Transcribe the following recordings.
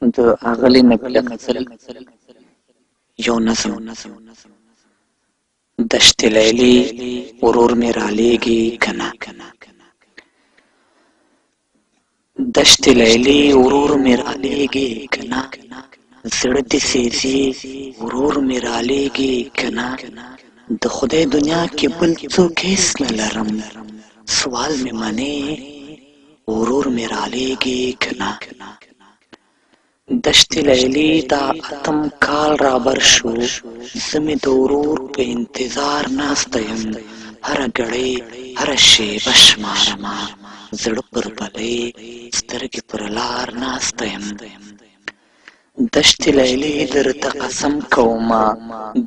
د اغلي نبیل غزل یو نظم. دشت لیلی ورور می رالیږي کنه، دشت لیلی ورور می رالیږي کنه، زړه دې سېزي ورور می رالیږي کنه، د خدای دنیا کې بل څوک هیڅ نه لرم، سوال می منې ورور می رالیږي کنه. دشت لیلی دا اتم کال رابر شو، زه مې د ورور په انتظار ناسته یم، هره ګړۍ هره شېبه شمارمه، زړه پر بلۍ سترګې پر لار ناسته یم. دشت لیلی درته قسم کومه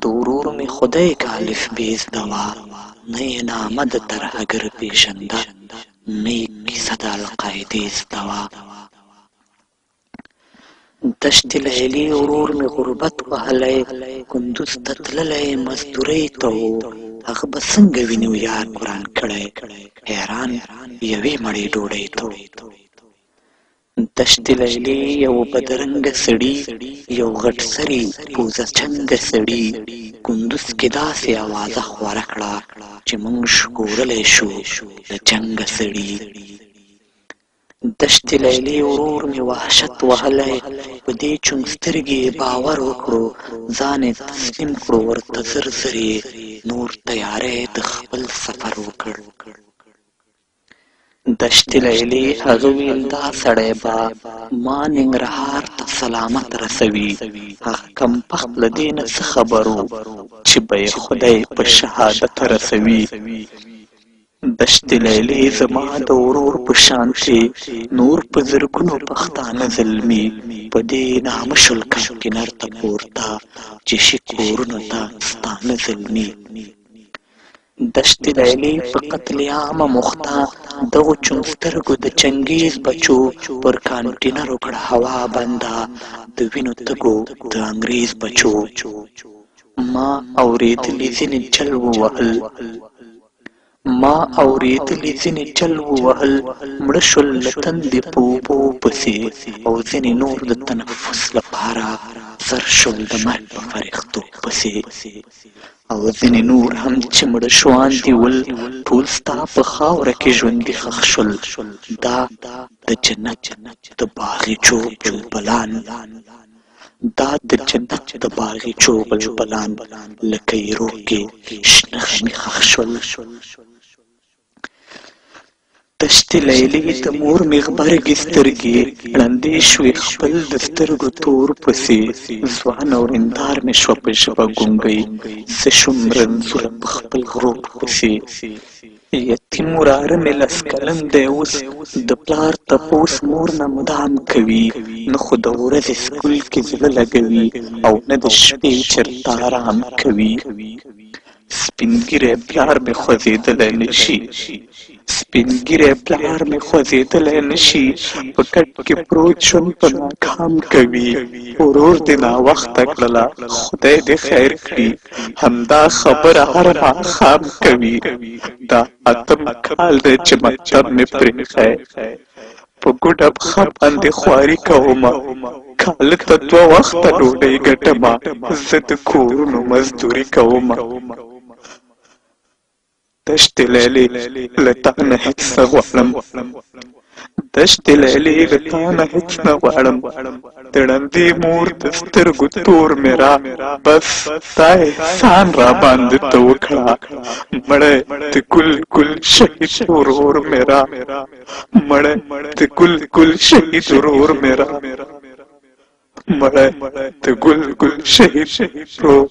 د ورور مې خدای که الف بې زده وه، نه یې نامه د ترهګر پېژنده، نه یې کیسه د القاعدې زده وه. دشت لیلی ورور می غربت وهلی، کندوز ته تللی مزدورۍ ته و، هغه به څنګه ویني یار ګران کړی، حیران یوې مړۍ ډوډۍ ته و. دشت لیلی یو بدرنګه سړي، یو غټ سري پوزه چنګه سړي، کندوز کې داسې اوازه خوره کړه چې موږ ژغورلی شو له جنګه سړي. دشت لیلی ورور می وحشت وهلی، په دې چونګ سترګې باور وکړو، ځان یې تسلیم کړو ورته زر زر یې نور تیاری د خپل سفر وکړ. دشت لیلی هغه ویل دا سړی به ما ننګرهار ته سلامت رسوي، هغه کمبخت له دې نه څه خبر و چې به یې خدای په شهادت رسوي. دشت لیلی زما د ورور په شانتې نور په زرګونو پښتانه زلمي، په دې نامه شول کمپینر ته پورته چې شي کورونو ته ستانه زلمي. دشت لیلی په قتل عامه مخته دغو چونسترګو د چنګیز بچو پر کانټینر وکړه هوا بنده، د وینو تږو د انګریز بچو. ما اورېدلي ځینې چل ووهل، ما اورېدلي ځینې چل ووهل، مړه شول له تندې په اوبو پسې، او ځینې نور د تنفس لپاره سر شول د مرګ په فرښتو پسې، او ځینې نور هم چې مړه شوان دي ول، ټول ستا په خاوره کې ژوندي ښخ شول. دا د جنت د باغچو بلبلان، دا د جنت د باغچو بلبلان، لکه ایرو کې شنه خمي ښخ شول. دشت لیلی د مور مې غبرګې سترګې ړندې شوې خپل د سترګو تور پسې، ځوان او رندار مې شوه په ژبه ګونګۍ، زه شوم رنځوره په خپل غرور پسې. یتیم وراره مې لس کلن دی اوس، د پلار تپوس مور نه مدام کوي، نه خو د ورځې سکول کې زړه لګوي، او نه د شپې چېرته ارام کوي. سپین ږیری پلار مې خوځېدلی نشي، سپین ږیری پلار مې خوځېدلی نشي، په کټ کې پروت ژوند په ناکام کوي. ورور دې ناوخته کړله خدای دې خیر کړي، همدا خبره هر ماښام کوي. دا اتم کال دی چې مکتب مې پرېښی، په ګوډه پښه باندې خواري کومه، کاله ته 2 وخته ډوډۍ ګټمه، زه د کورونو مزدوري کومه. دشت لیلی له تا نه هېڅ نه غواړم، دشت لیلی له تا نه هېڅ نه غواړم، د ړندې مور د سترګو تور مې را، بس دا احسان را باندې ته وکړه، مړی د ګل ګل شهید ورور مې را، مړی د ګل ګل شهید ورور مې را، مړی د ګل ګل شهید ورور